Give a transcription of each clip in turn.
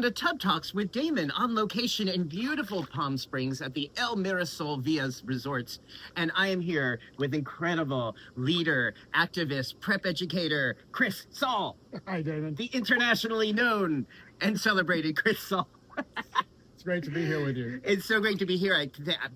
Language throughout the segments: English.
to Tub Talks with Damon on location in beautiful Palm Springs at the El Mirasol Villas Resorts. And I am here with incredible leader, activist, PrEP educator, Saul. Hi, Damon. The internationally known and celebrated Saul. It's great to be here with you. It's so great to be here.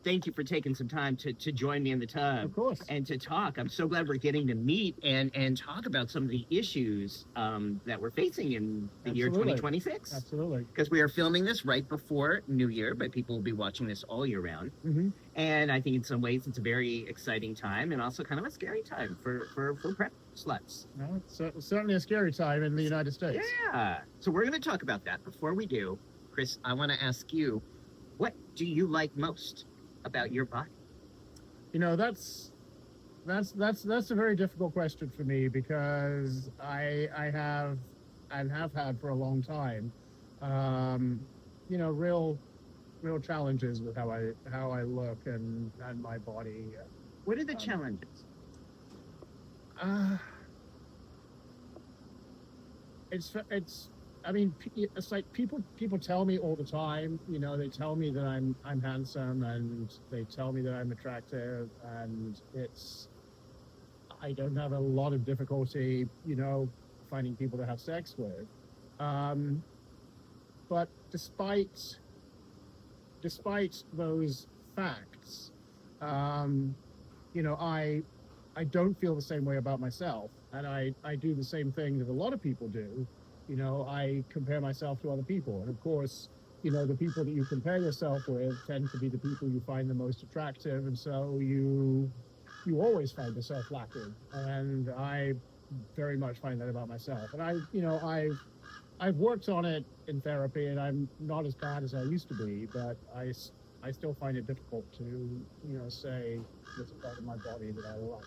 Thank you for taking some time to join me in the tub. Of course. And to talk. I'm so glad we're getting to meet and talk about some of the issues that we're facing in the year 2026. Absolutely. Because we are filming this right before New Year, but people will be watching this all year round. Mm-hmm. And I think in some ways it's a very exciting time and also kind of a scary time for PrEP sluts. No, it's certainly a scary time in the United States. Yeah. So we're going to talk about that. Before we do, Chris, I want to ask you, what do you like most about your body? You know, that's a very difficult question for me because I have had for a long time, you know, real challenges with how I look and my body. What are the challenges? I mean, it's like people tell me all the time, you know, they tell me that I'm handsome and they tell me that I'm attractive, and I don't have a lot of difficulty, you know, finding people to have sex with. But despite those facts, you know, I don't feel the same way about myself, and I do the same thing that a lot of people do. You know, I compare myself to other people. And of course, you know, the people that you compare yourself with tend to be the people you find the most attractive. And so you always find yourself lacking. And I very much find that about myself. And I've worked on it in therapy, and I'm not as bad as I used to be, but I still find it difficult to, you know, say there's a part of my body that I like.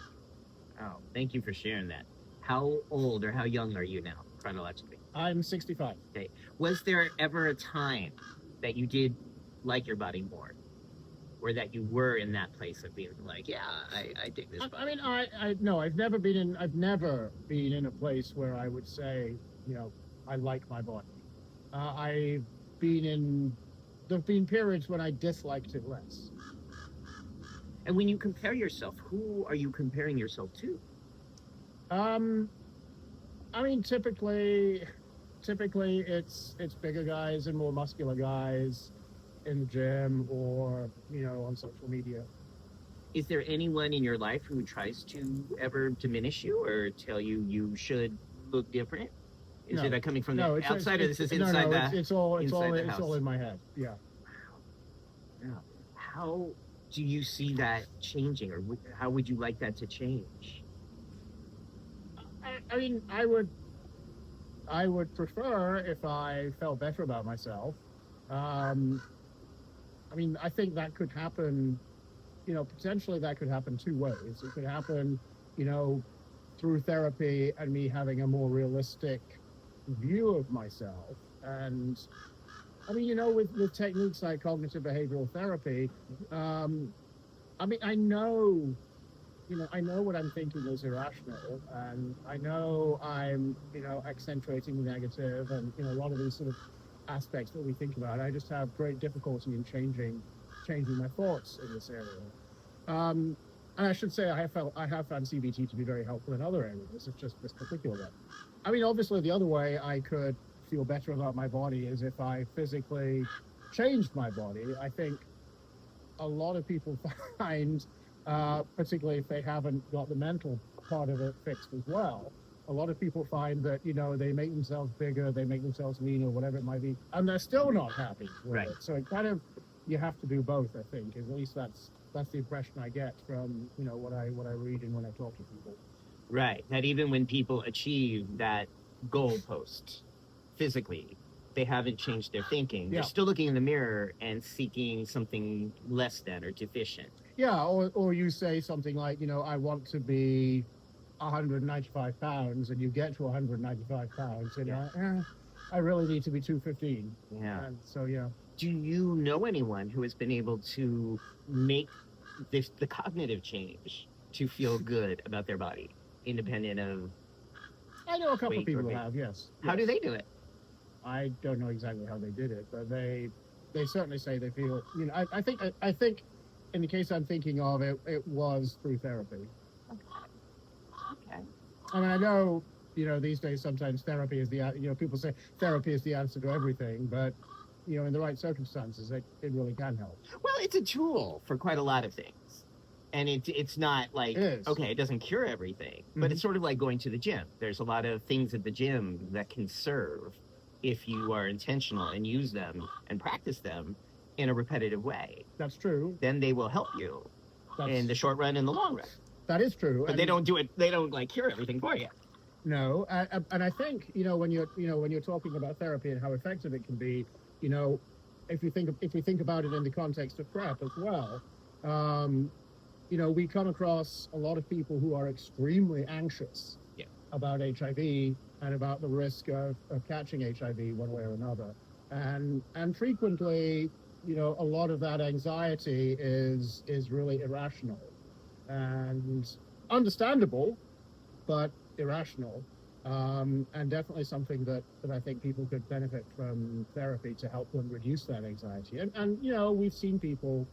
Oh, thank you for sharing that. How old or how young are you now, chronologically? I'm 65. Okay. Was there ever a time that you did like your body more? Or that you were in that place of being like, yeah, I dig this body? I mean, no, I've never been in a place where I would say, you know, I like my body. There've been periods when I disliked it less. And when you compare yourself, who are you comparing yourself to? I mean, typically it's bigger guys and more muscular guys in the gym or, you know, on social media. Is there anyone in your life who tries to ever diminish you or tell you should look different? Is it coming from the outside, or this is inside the house? It's all in my head. Yeah. Yeah. How do you see that changing, or how would you like that to change? I mean, I would prefer if I felt better about myself. I mean, I think that could happen, you know, potentially that could happen two ways. It could happen, you know, through therapy and me having a more realistic view of myself. And I mean, you know, with techniques like cognitive behavioral therapy, I mean, I know what I'm thinking is irrational, and I know I'm, you know, accentuating the negative, and, you know, a lot of these sort of aspects that we think about. I just have great difficulty in changing my thoughts in this area. And I should say I have found CBT to be very helpful in other areas. It's just this particular one. I mean, obviously, the other way I could feel better about my body is if I physically changed my body. I think a lot of people find, particularly if they haven't got the mental part of it fixed as well, a lot of people find that, you know, they make themselves bigger, they make themselves leaner, whatever it might be, and they're still not happy with it. So it kind of, you have to do both, I think. At least that's the impression I get from, you know, what I read and when I talk to people. Right. That even when people achieve that goalpost physically, they haven't changed their thinking. They're still looking in the mirror and seeking something less than or deficient. Yeah, or you say something like, you know, I want to be 195 pounds, and you get to 195 pounds, and I really need to be 215. Yeah. And so, yeah. Do you know anyone who has been able to make the cognitive change to feel good about their body, independent of I know a couple of people who have, yes. How do they do it? I don't know exactly how they did it, but they certainly say they feel, I think in the case I'm thinking of, it was through therapy. Okay. And I know, these days sometimes therapy is people say therapy is the answer to everything, but in the right circumstances, it really can help. Well, it's a tool for quite a lot of things. And it's not like, okay, it doesn't cure everything, but it's sort of like going to the gym. There's a lot of things at the gym that can serve if you are intentional and use them and practice them in a repetitive way. That's true. Then they will help you in the short run and the long run. That is true. But they don't do it. They don't like cure everything for you. No, and I think when you're talking about therapy and how effective it can be, if you think about it in the context of PrEP as well, we come across a lot of people who are extremely anxious about HIV and about the risk of catching HIV one way or another, and frequently, a lot of that anxiety is really irrational and understandable, but irrational, and definitely something that I think people could benefit from therapy to help them reduce that anxiety. And we've seen people,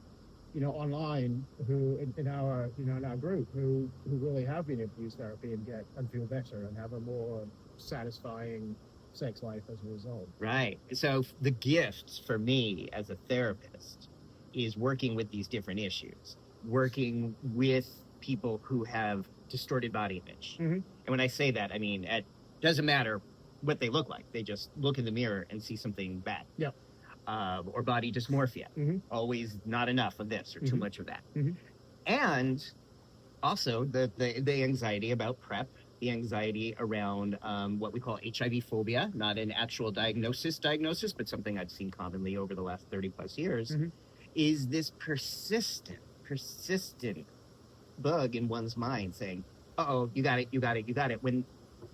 online who in our group who really have been able to use therapy and feel better and have a more satisfying sex life as a result. Right. So the gift for me as a therapist is working with these different issues, working with people who have distorted body image. And when I say that, I mean, it doesn't matter what they look like. They just look in the mirror and see something bad. Yeah. Or body dysmorphia. Always not enough of this or too much of that. And also the anxiety about PrEP, the anxiety around what we call HIV phobia, not an actual diagnosis, but something I've seen commonly over the last 30 plus years, is this persistent bug in one's mind saying, uh-oh, you got it, when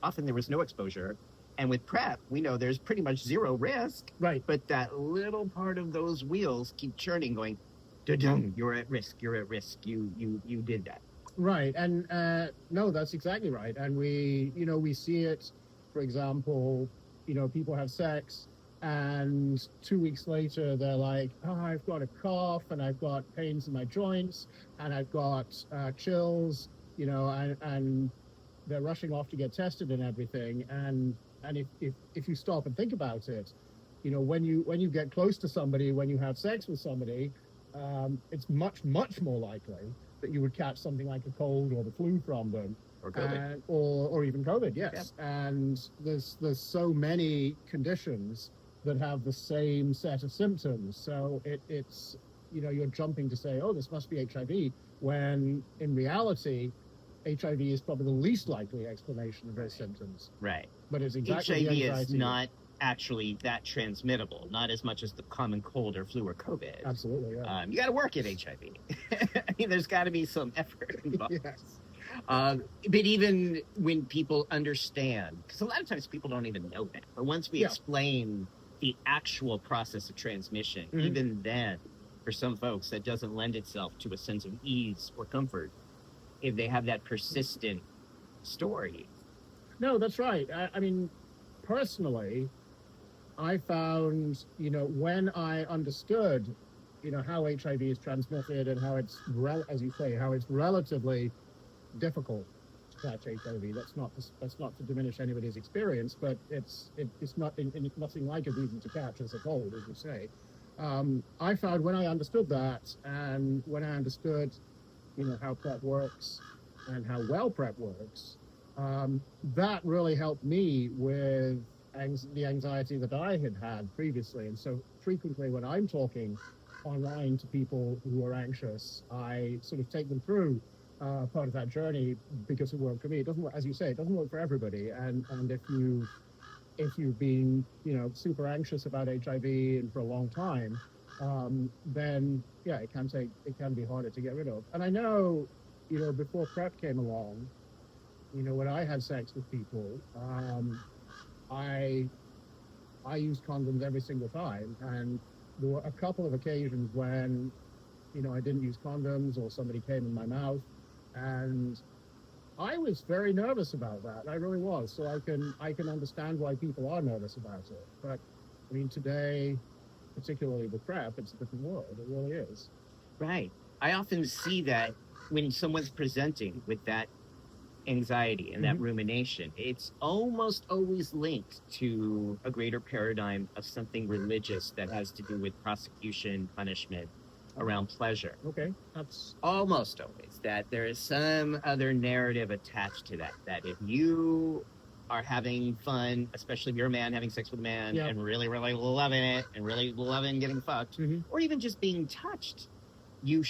often there was no exposure. And with PrEP, we know there's pretty much zero risk. Right. But that little part of those wheels keep churning, going, da-dum, you're at risk, you did that. Right. And no, that's exactly right. And we see it, for example, people have sex and 2 weeks later they're like, oh, I've got a cough and I've got pains in my joints and I've got chills, and they're rushing off to get tested and everything. And if you stop and think about it, when you get close to somebody, when you have sex with somebody, it's much more likely that you would catch something like a cold or the flu from them, or COVID, or even COVID. Yes, yeah. And there's so many conditions that have the same set of symptoms. So it's you're jumping to say, oh, this must be HIV, when in reality, HIV is probably the least likely explanation of those symptoms. Right. But it's exactly HIV is not actually that transmittable, not as much as the common cold or flu or COVID. Absolutely, yeah. You got to work at HIV. I mean, there's got to be some effort involved. Yes. But even when people understand, because a lot of times people don't even know that, but once we explain the actual process of transmission, even then, for some folks, that doesn't lend itself to a sense of ease or comfort if they have that persistent story. No, that's right. I mean, personally, I found, when I understood, how HIV is transmitted and how it's, as you say, how it's relatively difficult to catch HIV. That's not to diminish anybody's experience, but it's nothing like as easy to catch as a cold, as you say. I found when I understood that, and when I understood, how PrEP works and how well PrEP works, that really helped me with the anxiety that I had previously. And so frequently when I'm talking online to people who are anxious, I sort of take them through part of that journey because it worked for me. It doesn't work, as you say, it doesn't work for everybody. And if you've been, super anxious about HIV and for a long time, then it can be harder to get rid of. And I know, before PrEP came along, when I had sex with people, I used condoms every single time, and there were a couple of occasions when, I didn't use condoms or somebody came in my mouth, and I was very nervous about that. I really was. So I can understand why people are nervous about it. But I mean, today, particularly with PrEP, it's a different world. It really is. Right. I often see that when someone's presenting with that anxiety and that rumination, it's almost always linked to a greater paradigm of something religious that has to do with prosecution, punishment, around pleasure. Okay, that's almost always that there is some other narrative attached to that. That if you are having fun, especially if you're a man having sex with a man and really, really loving it and really loving getting fucked, or even just being touched, you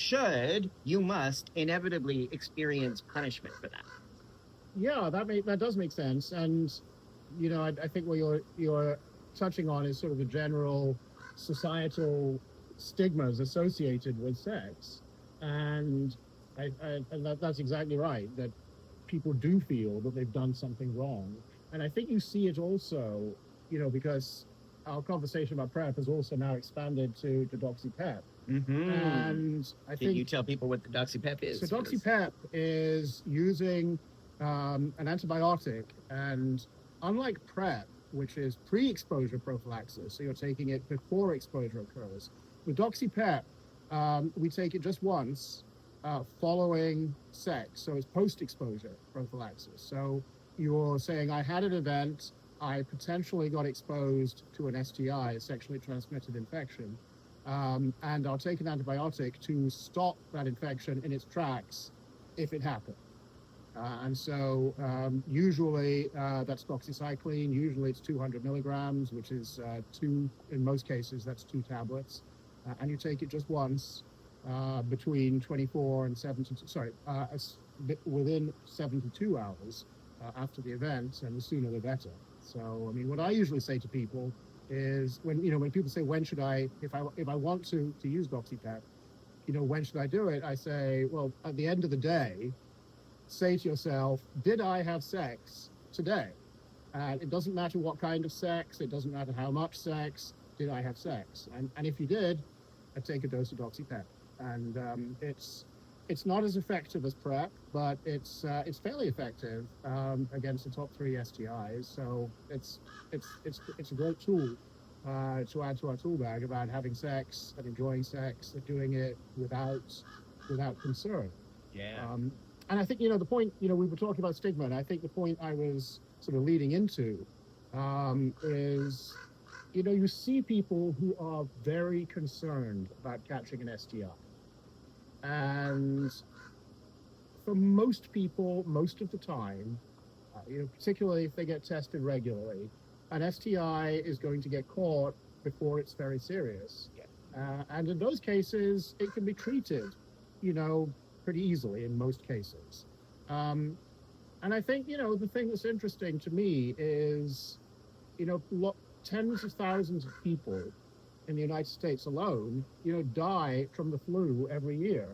must inevitably experience punishment for that. Yeah, that does make sense. And you know, I think what you're touching on is sort of the general societal stigmas associated with sex, and that's exactly right, that people do feel that they've done something wrong. And I think you see it also, you know, because our conversation about PrEP has also now expanded to DoxyPEP. And I think, can you tell people what the DoxyPEP is? So DoxyPEP is using an antibiotic, and unlike PrEP, which is pre-exposure prophylaxis, so you're taking it before exposure occurs, with DoxyPEP, we take it just once following sex, so it's post-exposure prophylaxis. So you're saying, I had an event, I potentially got exposed to an STI, a sexually transmitted infection, and I'll take an antibiotic to stop that infection in its tracks if it happened. And so usually that's doxycycline, usually it's 200 milligrams, which is in most cases, that's 2 tablets. And you take it just once between 24 and 72, within 72 hours after the event, and the sooner the better. So, I mean, what I usually say to people is when people say, when should I, if I want to use DoxyPEP, when should I do it? I say, well, at the end of the day, say to yourself, did I have sex today? It doesn't matter what kind of sex, it doesn't matter how much sex, did I have sex? And if you did, I'd take a dose of DoxyPEP. And it's not as effective as PrEP, but it's fairly effective against the top 3 STIs. So it's a great tool to add to our tool bag about having sex and enjoying sex and doing it without concern. Yeah. And I think, the point, we were talking about stigma, and I think the point I was sort of leading into is, you see people who are very concerned about catching an STI. And for most people, most of the time, particularly if they get tested regularly, an STI is going to get caught before it's very serious. Yeah. And in those cases, it can be treated, pretty easily in most cases. And I think, the thing that's interesting to me is, tens of thousands of people in the United States alone, die from the flu every year.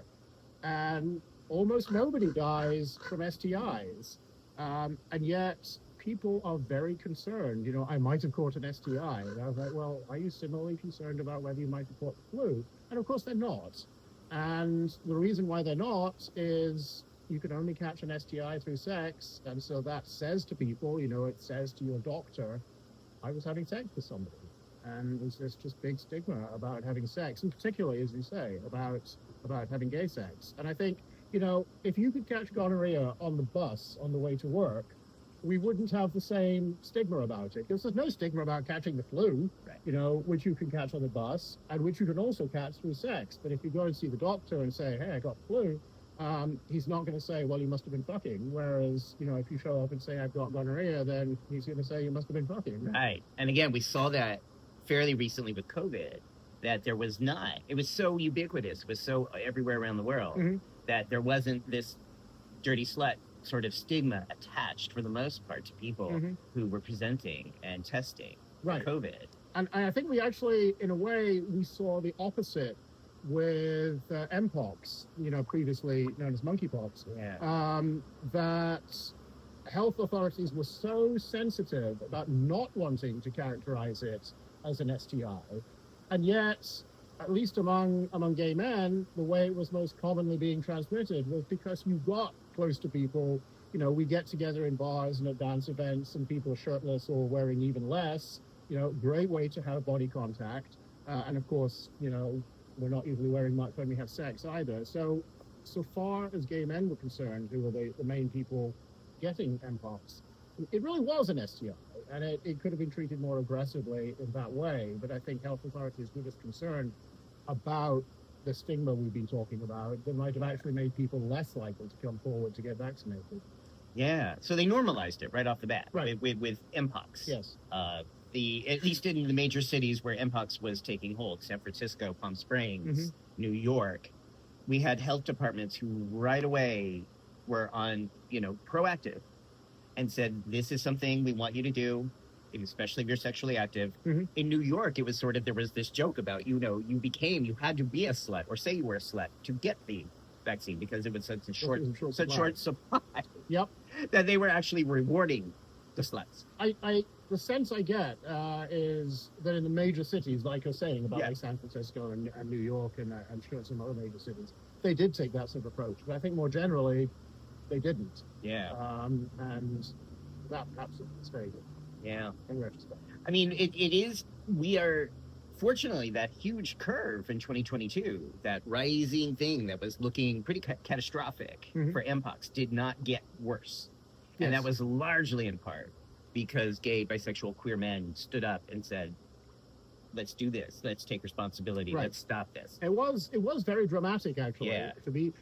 And almost nobody dies from STIs. And yet people are very concerned. I might have caught an STI. And I was like, well, are you similarly concerned about whether you might have caught the flu? And of course they're not. And the reason why they're not is you can only catch an STI through sex. And so that says to people, it says to your doctor, I was having sex with somebody. And there's this just big stigma about having sex, and particularly, as you say, about having gay sex. And I think, if you could catch gonorrhea on the bus on the way to work, we wouldn't have the same stigma about it. Because there's no stigma about catching the flu, right, which you can catch on the bus, and which you can also catch through sex. But if you go and see the doctor and say, hey, I got flu, he's not going to say, well, you must have been fucking. Whereas, if you show up and say, I've got gonorrhea, then he's going to say, you must have been fucking. Right. And again, we saw that fairly recently with COVID, that there was not, it was so ubiquitous, it was so everywhere around the world, that there wasn't this dirty slut sort of stigma attached for the most part to people who were presenting and testing COVID. And I think we actually, in a way, we saw the opposite with Mpox, previously known as monkeypox. Yeah. That health authorities were so sensitive about not wanting to characterize it as an STI, and yet, at least among gay men, the way it was most commonly being transmitted was because you got close to people, we get together in bars and at dance events and people are shirtless or wearing even less, great way to have body contact. And of course, we're not usually wearing much when we have sex either. So far as gay men were concerned, who were the main people getting mpox, it really was an STI, and it could have been treated more aggressively in that way. But I think health authorities were just concerned about the stigma we've been talking about that might have actually made people less likely to come forward to get vaccinated. Yeah, so they normalized it right off the bat, Right. with mpox. Yes. At least in the major cities where mpox was taking hold, San Francisco, Palm Springs, New York, we had health departments who right away were on, proactive and said, this is something we want you to do, especially if you're sexually active. In New York, it was sort of, there was this joke about, you had to be a slut or say you were a slut to get the vaccine because it was such a short supply. Yep. That they were actually rewarding the sluts. The sense I get is that in the major cities, like you're saying about like San Francisco and New York and I'm sure some other major cities, they did take that sort of approach. But I think more generally, they didn't. Yeah. And that's very good. Yeah. In retrospect. I mean, we are, fortunately, that huge curve in 2022, that rising thing that was looking pretty catastrophic for mpox did not get worse. Yes. And that was largely in part because gay, bisexual, queer men stood up and said, let's do this. Let's take responsibility. Right. Let's stop this. It was very dramatic, actually, to be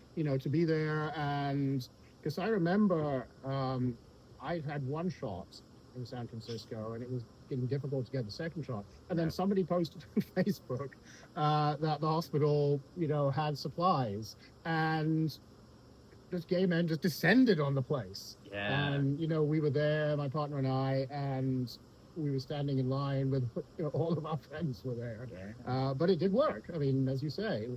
there. And because I remember I had one shot in San Francisco and it was getting difficult to get the second shot. And then somebody posted on Facebook that the hospital, had supplies and just gay men just descended on the place. Yeah. And, we were there, my partner and I, and we were standing in line with all of our friends were there. Yeah. But it did work. I mean, as you say,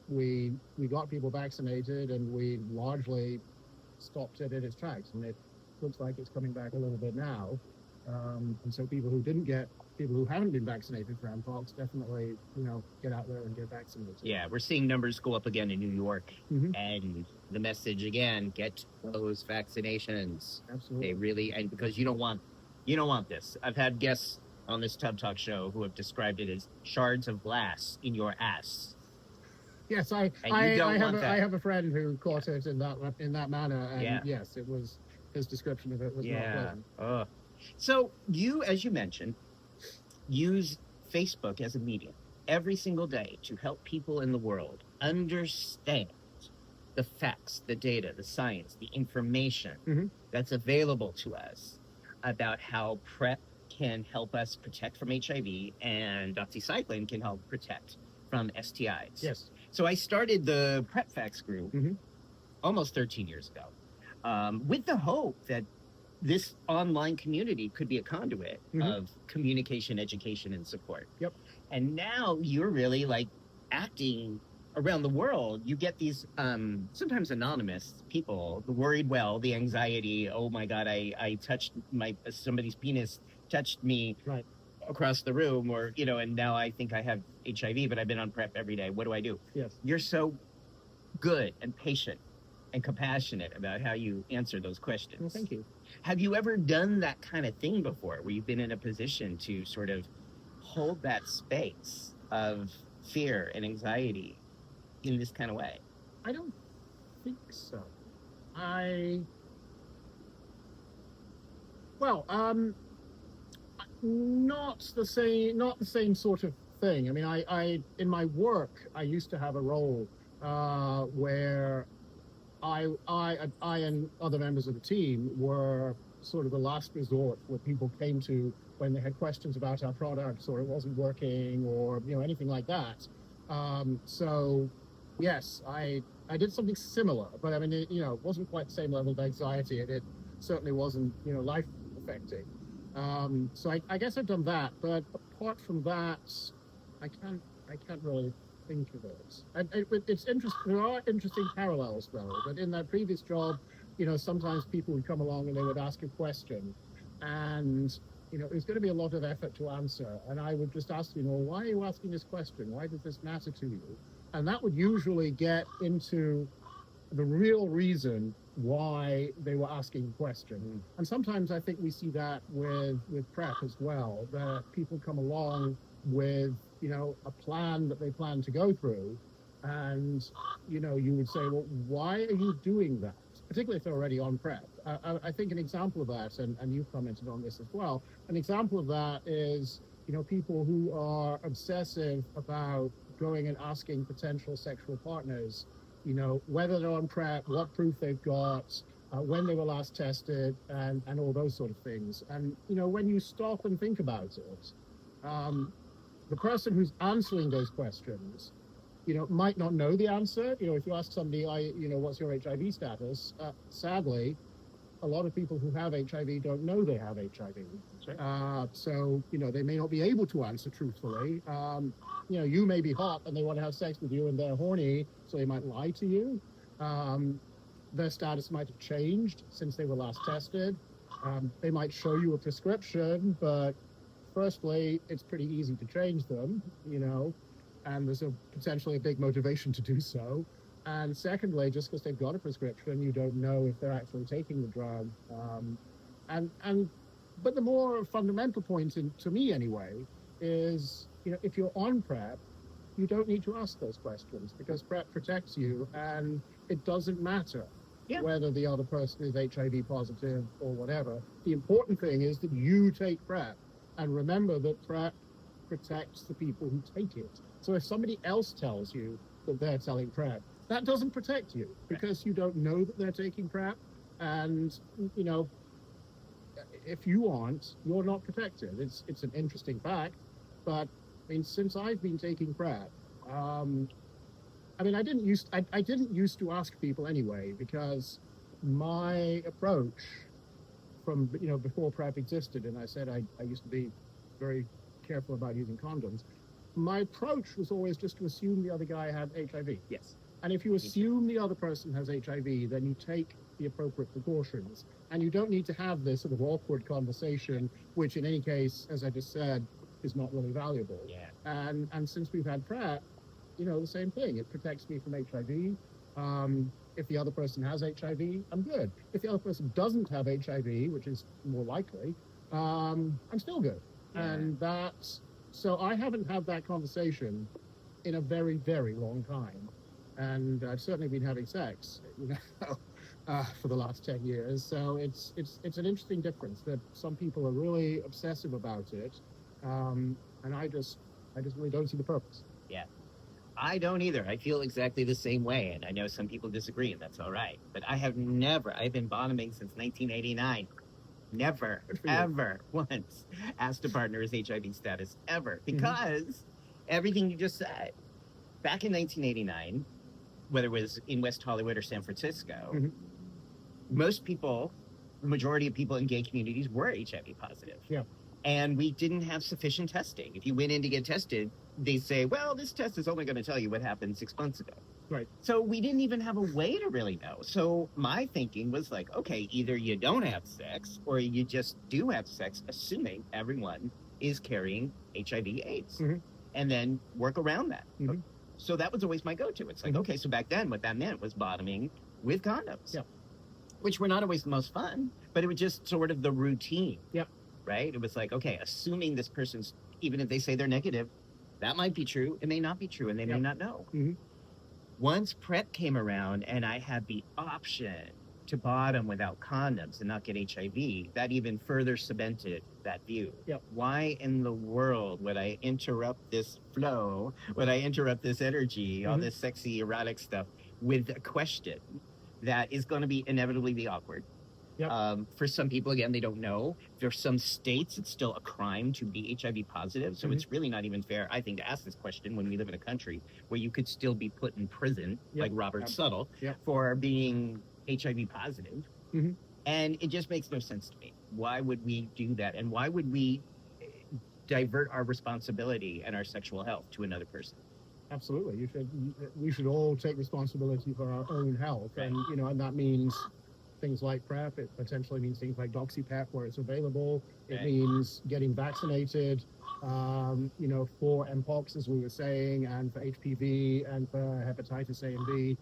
we got people vaccinated and we largely stopped it in its tracks. And it looks like it's coming back a little bit now. And so people who haven't been vaccinated for mpox definitely, get out there and get vaccinated. Yeah, we're seeing numbers go up again in New York. And the message again, get those vaccinations. Absolutely. They really, and because you don't want this. I've had guests on this Tub Talk show who have described it as shards of glass in your ass. Yes, I have a friend who caught it in that manner, and yes, it was his description of it was not pleasant. So you, as you mentioned, use Facebook as a medium every single day to help people in the world understand the facts, the data, the science, the information that's available to us about how PrEP can help us protect from HIV and doxycycline can help protect from STIs. Yes. So I started the PrEP Facts group almost 13 years ago with the hope that this online community could be a conduit of communication, education, and support. Yep. And now you're really like acting around the world. You get these sometimes anonymous people, the worried well, the anxiety, oh my God, I touched somebody's penis touched me across the room, or, and now I think I have HIV, but I've been on PrEP every day. What do I do? Yes. You're so good and patient and compassionate about how you answer those questions. Well, thank you. Have you ever done that kind of thing before, where you've been in a position to sort of hold that space of fear and anxiety in this kind of way? I don't think so. Not the same sort of thing. I mean, I in my work, I used to have a role where I and other members of the team were sort of the last resort where people came to when they had questions about our products or it wasn't working or anything like that. So yes, I did something similar, but I mean it wasn't quite the same level of anxiety, and it certainly wasn't life affecting. So I guess I've done that, but apart from that, I can't really think of it. It's interesting. There are interesting parallels, though. But in that previous job, sometimes people would come along and they would ask a question, and it was going to be a lot of effort to answer. And I would just ask, why are you asking this question? Why does this matter to you? And that would usually get into the real reason why they were asking the question. And sometimes I think we see that with PrEP as well, that people come along with, a plan that they plan to go through. And, you would say, well, why are you doing that? Particularly if they're already on PrEP. I think an example of that, and you've commented on this as well, an example of that is, people who are obsessive about going and asking potential sexual partners, whether they're on PrEP, what proof they've got, when they were last tested, and all those sort of things. And, when you stop and think about it, the person who's answering those questions, might not know the answer. If you ask somebody, what's your HIV status? Sadly, a lot of people who have HIV don't know they have HIV. Right. So, they may not be able to answer truthfully. You may be hot and they want to have sex with you and they're horny, so they might lie to you. Their status might have changed since they were last tested. They might show you a prescription, but firstly, it's pretty easy to change them, and there's potentially a big motivation to do so. And secondly, just because they've got a prescription, you don't know if they're actually taking the drug. But the more fundamental point, to me anyway, is, if you're on PrEP, you don't need to ask those questions because PrEP protects you, and it doesn't matter whether the other person is HIV positive or whatever. The important thing is that you take PrEP, and remember that PrEP protects the people who take it. So if somebody else tells you that they're selling PrEP, that doesn't protect you because you don't know that they're taking PrEP, and if you aren't, you're not protected. It's an interesting fact, but since I've been taking PrEP, I didn't used to ask people anyway, because my approach from before PrEP existed, and I said I used to be very careful about using condoms. My approach was always just to assume the other guy had HIV. Yes. And if you assume the other person has HIV, then you take the appropriate precautions. And you don't need to have this sort of awkward conversation, which in any case, as I just said, is not really valuable. Yeah. And since we've had PrEP, the same thing. It protects me from HIV. If the other person has HIV, I'm good. If the other person doesn't have HIV, which is more likely, I'm still good. Yeah. And so I haven't had that conversation in a very, very long time. And I've certainly been having sex, for the last 10 years. So it's an interesting difference that some people are really obsessive about it. And I just really don't see the purpose. Yeah. I don't either. I feel exactly the same way. And I know some people disagree, and that's all right. But I've been bottoming since 1989. Never, ever once asked a partner his HIV status, ever. Because everything you just said, back in 1989, whether it was in West Hollywood or San Francisco, most people, the majority of people in gay communities were HIV positive. Yeah. And we didn't have sufficient testing. If you went in to get tested, they say, well, this test is only going to tell you what happened 6 months ago. Right. So we didn't even have a way to really know. So my thinking was like, okay, either you don't have sex or you just do have sex, assuming everyone is carrying HIV/AIDS, and then work around that. So that was always my go-to. It's like, okay, so back then what that meant was bottoming with condoms, which were not always the most fun, but it was just sort of the routine. Right? It was like, okay, assuming this person's, even if they say they're negative, that might be true. It may not be true, and they may not know. Once PrEP came around and I had the option to bottom without condoms and not get HIV, that even further cemented that view. Why in the world would I interrupt this flow? Would I interrupt this energy, all this sexy, erotic stuff, with a question that is going to be inevitably awkward? For some people, again, they don't know. For some states, it's still a crime to be HIV positive. So it's really not even fair, I think, to ask this question when we live in a country where you could still be put in prison, like Robert Suttle, for being HIV positive. And it just makes no sense to me. Why would we do that? And why would we divert our responsibility and our sexual health to another person? Absolutely. We should all take responsibility for our own health. And, and that means things like PrEP. It potentially means things like DoxyPEP where it's available. It Right. means getting vaccinated, for Mpox, as we were saying, and for HPV, and for hepatitis A and B,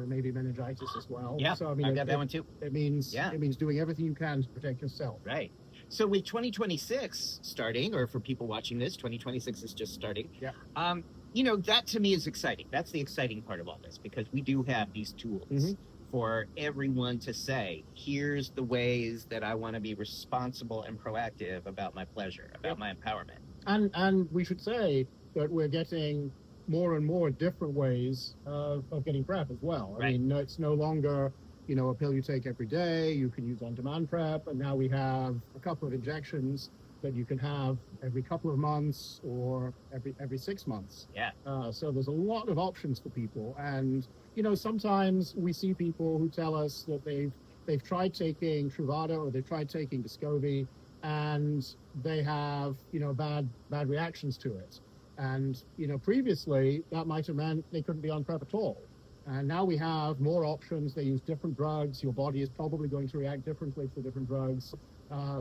maybe meningitis as well. Yeah, So I mean, I've got that one too. it means Yeah. it means doing everything you can to protect yourself. Right. So with 2026 starting, or for people watching this, 2026 is just starting. Yeah. That to me is exciting. That's the exciting part of all this, because we do have these tools Mhm. for everyone to say, here's the ways that I want to be responsible and proactive about my pleasure, about my empowerment. And we should say that we're getting more and more different ways of getting PrEP as well. I Right. mean, it's no longer, a pill you take every day. You can use on-demand PrEP, and now we have a couple of injections that you can have every couple of months or every 6 months. Yeah. So there's a lot of options for people, and sometimes we see people who tell us that they've tried taking Truvada or they've tried taking Descovy, and they have bad reactions to it. And previously that might have meant they couldn't be on PrEP at all. And now we have more options. They use different drugs. Your body is probably going to react differently to different drugs.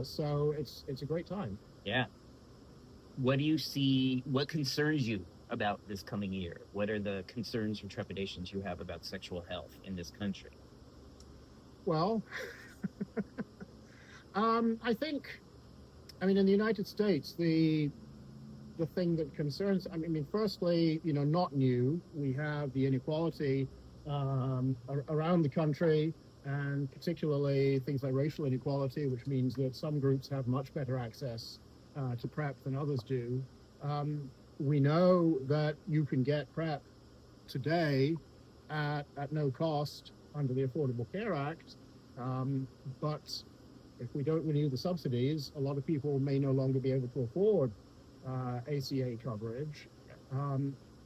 So it's a great time. Yeah. What do you see? What concerns you about this coming year? What are the concerns or trepidations you have about sexual health in this country? Well, I think, in the United States, the thing that concerns, firstly, not new. We have the inequality around the country, and particularly things like racial inequality, which means that some groups have much better access to PrEP than others do. We know that you can get PrEP today at no cost under the Affordable Care Act, but if we don't renew the subsidies, a lot of people may no longer be able to afford ACA coverage.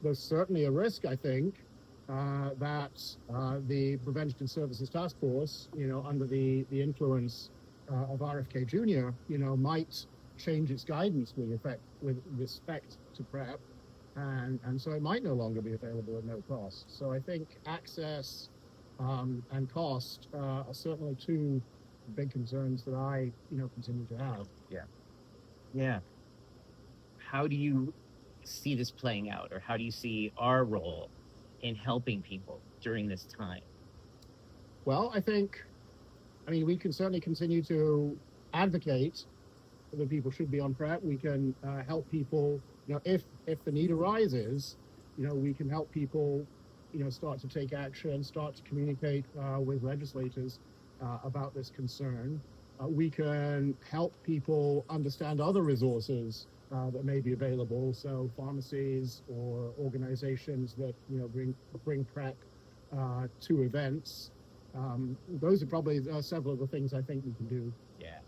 There's certainly a risk, I think, that the Preventative Services Task Force, under the influence of RFK Jr., might change its guidance with respect to PrEP, and so it might no longer be available at no cost. So I think access and cost are certainly two big concerns that I, continue to have. Yeah. How do you see this playing out, or how do you see our role in helping people during this time? Well, I think, we can certainly continue to advocate that people should be on PrEP. We can help people, if the need arises, we can help people, start to take action, start to communicate with legislators about this concern. We can help people understand other resources that may be available. So pharmacies or organizations that bring PrEP to events. Those are probably several of the things I think we can do. Yeah,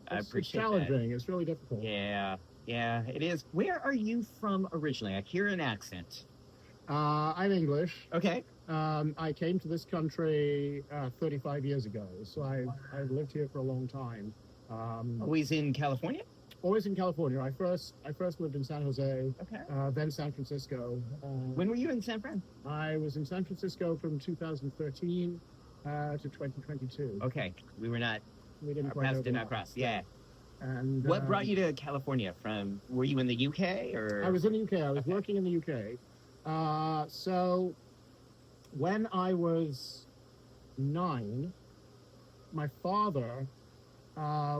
I It's appreciate challenging. It's really difficult. Yeah, it is. Where are you from originally? I hear an accent. I'm English. Okay. I came to this country 35 years ago, so I've lived here for a long time. Always in California? Always in California. I first lived in San Jose, Okay. then San Francisco. When were you in San Fran? I was in San Francisco from 2013 to 2022. Okay. We were not, We didn't our quite paths did not overlap. cross. Yeah. And What brought you to California from, were you in the UK or? I was in the UK. I was Okay. working in the UK. So when I was 9, my father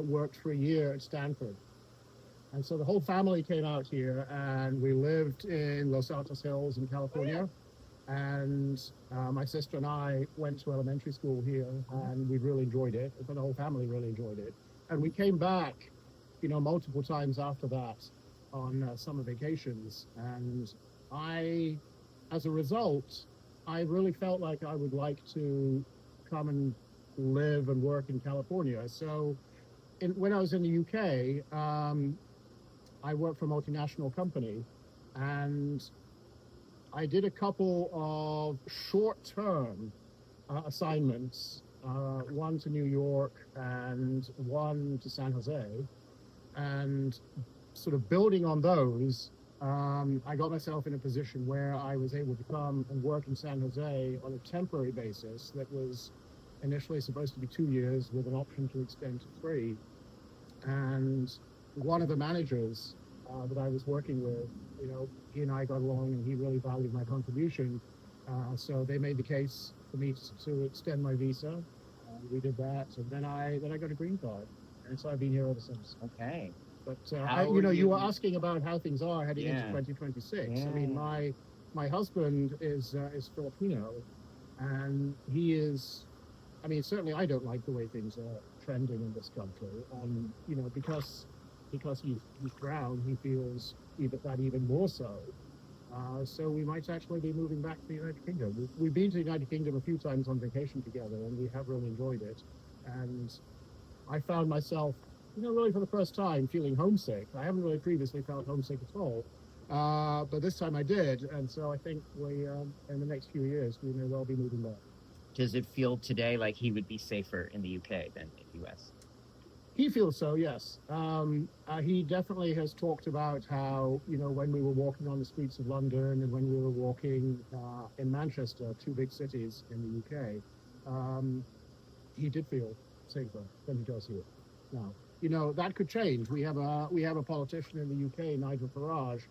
worked for a year at Stanford. And so the whole family came out here, and we lived in Los Altos Hills in California. And my sister and I went to elementary school here, and we really enjoyed it. The whole family really enjoyed it. And we came back, multiple times after that on summer vacations. And as a result, I really felt like I would like to come and live and work in California. So when I was in the UK, I worked for a multinational company, and I did a couple of short-term assignments, one to New York and one to San Jose. And sort of building on those, I got myself in a position where I was able to come and work in San Jose on a temporary basis that was initially supposed to be 2 years with an option to extend to 3. And one of the managers that I was working with, he and I got along, and he really valued my contribution. So they made the case for me to extend my visa. We did that, and then I got a green card, and so I've been here ever since. Okay. But How you were asking about how things are heading into Yeah. 2026. Yeah. I mean, my husband is Filipino, and he is. I mean, certainly I don't like the way things are trending in this country, and because he's brown, he feels even more so. So we might actually be moving back to the United Kingdom. We've been to the United Kingdom a few times on vacation together, and we have really enjoyed it. And I found myself, really for the first time, feeling homesick. I haven't really previously felt homesick at all, but this time I did. And so I think we, in the next few years, we may well be moving back. Does it feel today like he would be safer in the UK than in the US? He feels so, yes. He definitely has talked about how, when we were walking on the streets of London and when we were walking in Manchester, 2 big cities in the UK, he did feel safer than he does here now. That could change. We have a politician in the UK, Nigel Farage,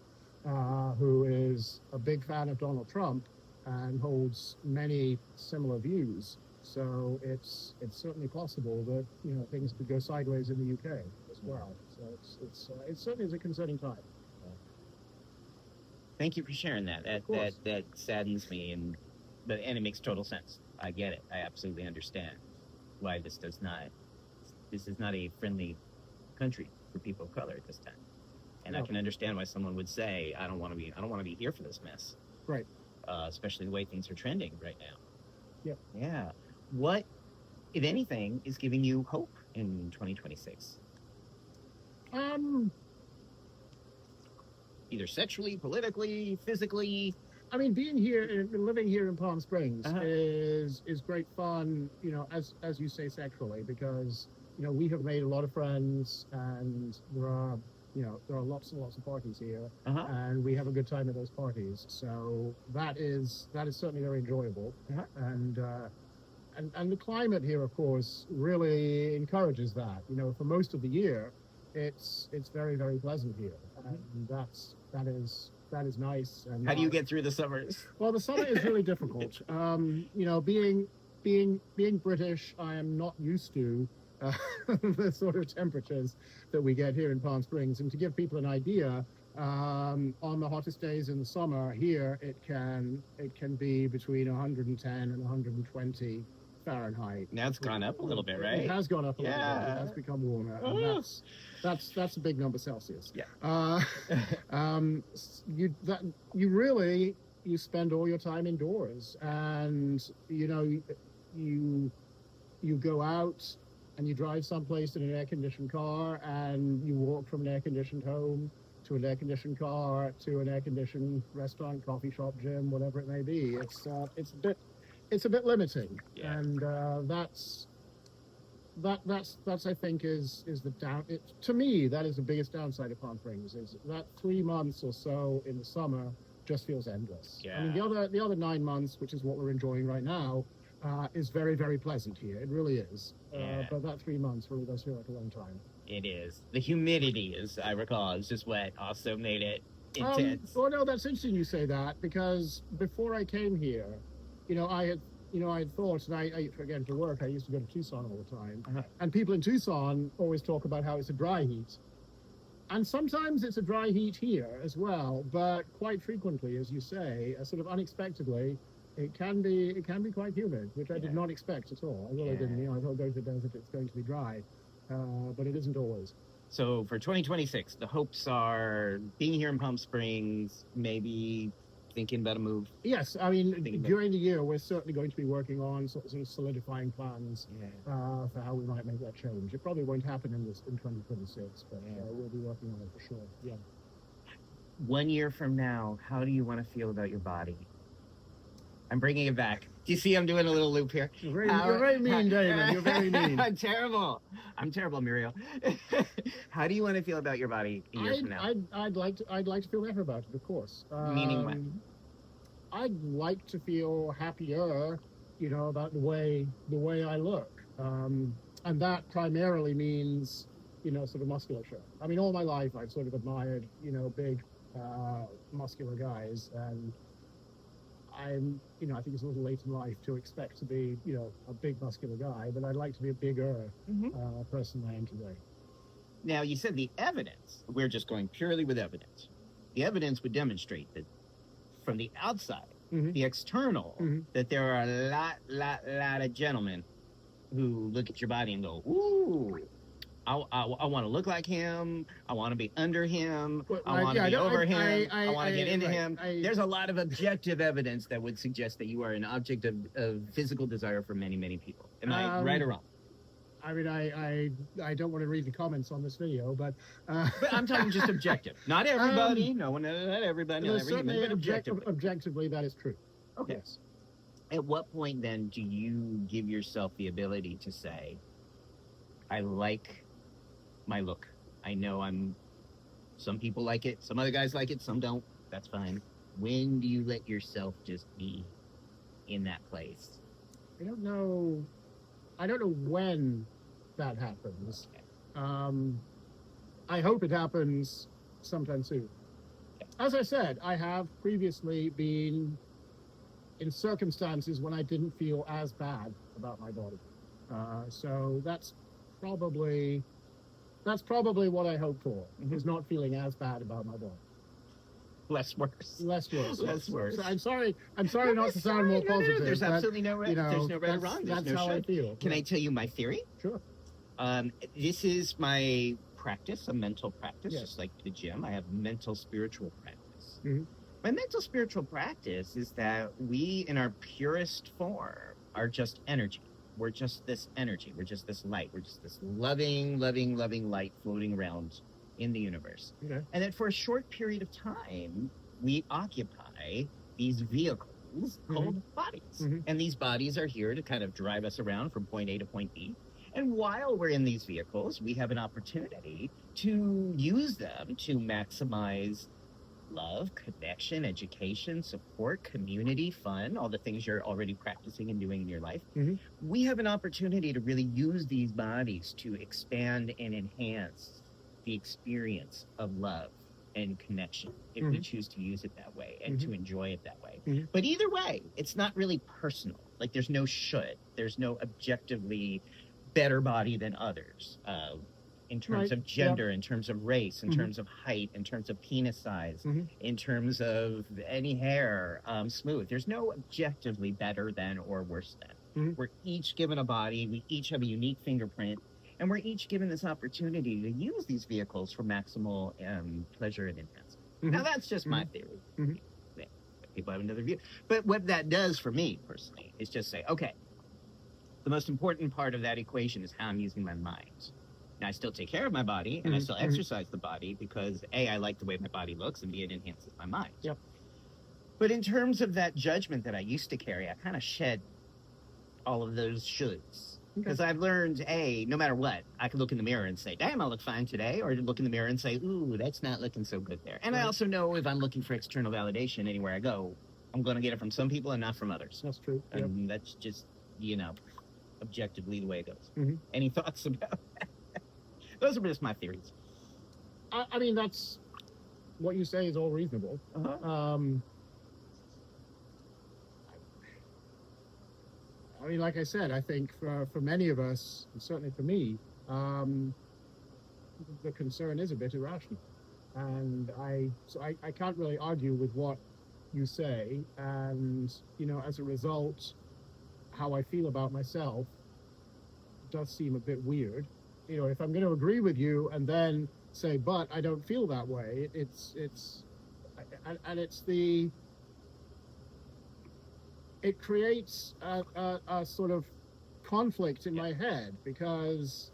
who is a big fan of Donald Trump and holds many similar views. So it's certainly possible that things could go sideways in the UK as well. So it certainly is a concerning time. Thank you for sharing that. That saddens me, and it makes total sense. I get it. I absolutely understand why this is not a friendly country for people of color at this time. And I can understand why someone would say, I don't want to be here for this mess. Right. Especially the way things are trending right now. Yep. Yeah. What, if anything, is giving you hope in 2026? Either sexually, politically, physically. I mean, living here in Palm Springs is great fun. As you say, sexually, because we have made a lot of friends, and there are lots and lots of parties here, and we have a good time at those parties. So that is certainly very enjoyable, and the climate here, of course, really encourages that. For most of the year, it's very, very pleasant here, and that is nice. And how do you get through the summers? Well, the summer is really difficult. Being British, I am not used to the sort of temperatures that we get here in Palm Springs. And to give people an idea, on the hottest days in the summer here, it can be between 110 and 120 Fahrenheit. Now it's gone up a little bit, right? It has gone up a little bit. It has become warmer. And that's a big number Celsius. Yeah. You spend all your time indoors, and you go out and you drive someplace in an air-conditioned car, and you walk from an air-conditioned home to an air-conditioned car to an air-conditioned restaurant, coffee shop, gym, whatever it may be. It's a bit limiting, and that's I think is the down. To me, that is the biggest downside of Palm Springs, is that 3 months or so in the summer just feels endless. Yeah. I mean, the other 9 months, which is what we're enjoying right now, is very, very pleasant here. It really is. But that 3 months really does feel like a long time. It is. The humidity, as I recall, is just what also made it intense. Well, no, that's interesting you say that, because before I came here, I had thought, and I again, for work, I used to go to Tucson all the time, and people in Tucson always talk about how it's a dry heat. And sometimes it's a dry heat here as well, but quite frequently, as you say, sort of unexpectedly, it can be quite humid, which I did not expect at all. I really didn't. I thought going to the desert, it's going to be dry, but it isn't always. So for 2026, the hopes are being here in Palm Springs, maybe thinking about a move. Yes, I mean, during the year, we're certainly going to be working on sort of solidifying plans for how we might make that change. It probably won't happen in 2026, but we'll be working on it for sure. Yeah. 1 year from now, how do you want to feel about your body? I'm bringing it back. Do you see I'm doing a little loop here? You're very mean, Damon. You're very mean. I'm terrible, Muriel. How do you want to feel about your body a year from now? I'd like to feel better about it, of course. Meaning what? I'd like to feel happier about the way I look, and that primarily means sort of musculature. I mean, all my life I've sort of admired big muscular guys, and I'm I think it's a little late in life to expect to be a big muscular guy, but I'd like to be a bigger person than I am today. Now, you said the evidence. We're just going purely with evidence. The evidence would demonstrate that from the outside, the external, that there are a lot of gentlemen who look at your body and go, ooh, I want to look like him. I want to be under him. I want to be over him. I want to get into him. There's a lot of objective evidence that would suggest that you are an object of physical desire for many, many people. Am I right or wrong? I mean, I don't want to read the comments on this video, but I'm talking just objective. Not everybody. Not everybody. Not every human, but objectively. Objectively, that is true. Okay. Yes. At what point then do you give yourself the ability to say, I like my look. I know some people like it, some other guys like it, some don't. That's fine. When do you let yourself just be in that place? I don't know when that happens. I hope it happens sometime soon. As I said, I have previously been in circumstances when I didn't feel as bad about my body. So that's probably what I hope for, is not feeling as bad about my body. Less worse. Less worse. Less worse. So I'm sorry not to sound more positive. There's absolutely no right. There's no right or wrong. That's how I feel. Can I tell you my theory? Sure. This is my practice, a mental practice, just like the gym. I have mental spiritual practice. My mental spiritual practice is that we, in our purest form, are just energy. We're just this energy. We're just this light. We're just this loving, loving, loving light floating around in the universe. Okay. And that for a short period of time, we occupy these vehicles called bodies. And these bodies are here to kind of drive us around from point A to point B. And while we're in these vehicles, we have an opportunity to use them to maximize love, connection, education, support, community, fun, all the things you're already practicing and doing in your life. We have an opportunity to really use these bodies to expand and enhance the experience of love and connection, if we choose to use it that way and to enjoy it that way. But either way, it's not really personal. Like, there's no should. There's no objectively better body than others. In terms of gender, in terms of race, in terms of height, in terms of penis size, in terms of any hair, smooth. There's no objectively better than or worse than. We're each given a body, we each have a unique fingerprint, and we're each given this opportunity to use these vehicles for maximal pleasure and enhancement. Now, that's just my theory. People have another view. But what that does for me, personally, is just say, okay, the most important part of that equation is how I'm using my mind. Now, I still take care of my body, and I still exercise the body because, A, I like the way my body looks, and B, it enhances my mind. Yep. But in terms of that judgment that I used to carry, I kind of shed all of those shoulds. Because I've learned, A, no matter what, I can look in the mirror and say, damn, I look fine today, or look in the mirror and say, ooh, that's not looking so good there. And I also know if I'm looking for external validation anywhere I go, I'm going to get it from some people and not from others. That's true. And that's just, objectively the way it goes. Any thoughts about that? Those are just my theories. I mean, that's what you say is all reasonable. I mean, like I said, I think for many of us, and certainly for me, the concern is a bit irrational. And I can't really argue with what you say. And, as a result, how I feel about myself does seem a bit weird. If I'm going to agree with you and then say, but I don't feel that way, it creates a sort of conflict in my head, because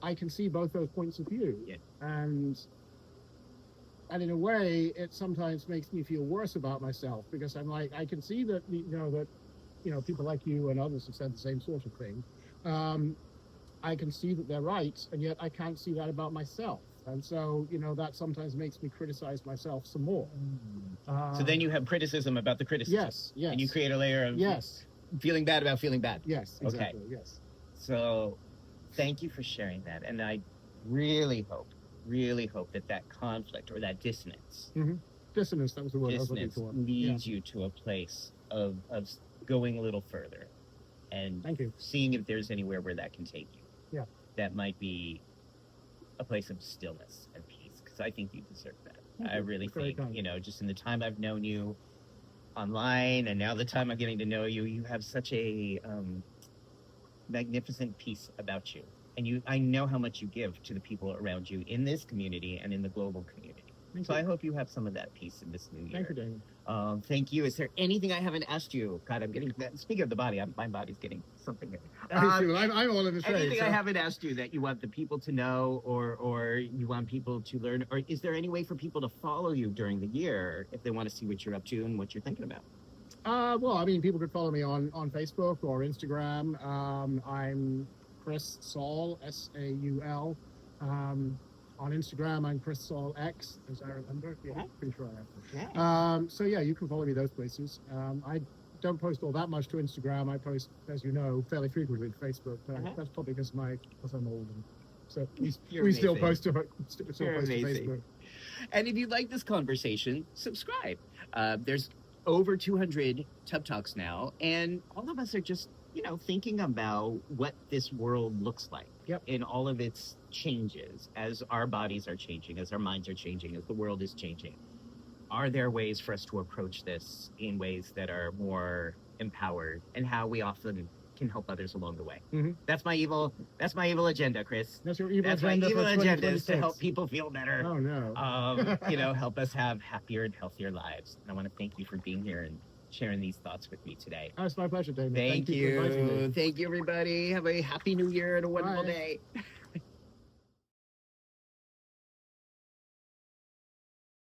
I can see both those points of view. And in a way, it sometimes makes me feel worse about myself, because I'm like, I can see that, people like you and others have said the same sort of thing. I can see that they're right, and yet I can't see that about myself. And so, that sometimes makes me criticize myself some more. So then you have criticism about the criticism. Yes. And you create a layer of feeling bad about feeling bad. Yes, Okay. exactly. Yes. So thank you for sharing that. And I really hope that conflict or that dissonance Dissonance, that was the word I was looking for. leads you to a place of going a little further and Thank you. seeing if there's anywhere where that can take you. Yeah. That might be a place of stillness and peace, because I think you deserve that. I really That's very think, kind. you know, just in the time I've known you online and now the time I'm getting to know you, you have such a magnificent peace about you. And I know how much you give to the people around you in this community and in the global community. Thank So you. I hope you have some of that peace in this new year. Thank you, Damon. Thank you. Is there anything I haven't asked you? God, I'm getting that. Speaking of the body, my body's getting something. I'm all in the shade. Anything So. I haven't asked you that you want the people to know, or you want people to learn, or is there any way for people to follow you during the year if they want to see what you're up to and what you're thinking about? Well, I mean, people could follow me on Facebook or Instagram. I'm Chris Saul, Saul. On Instagram, I'm Chris Saul X, as I remember. Yeah, pretty sure I am. Yeah. So yeah, you can follow me those places. I don't post all that much to Instagram. I post, as you know, fairly frequently to Facebook. That's probably because I'm old. And so we still post to Facebook. And if you like this conversation, subscribe. There's over 200 Tub Talks now, and all of us are just, thinking about what this world looks like in all of its changes, as our bodies are changing, as our minds are changing, as the world is changing. Are there ways for us to approach this in ways that are more empowered, and how we often can help others along the way? That's my evil agenda, Chris. That's your evil That's agenda. my evil for agenda, is to 2026. help people feel better. Oh no. Help us have happier and healthier lives. And I want to thank you for being here and sharing these thoughts with me today. Oh, it's my pleasure, Damon. Thank you for inviting me. you. Thank you, everybody. Have a happy new year and a wonderful Bye. day.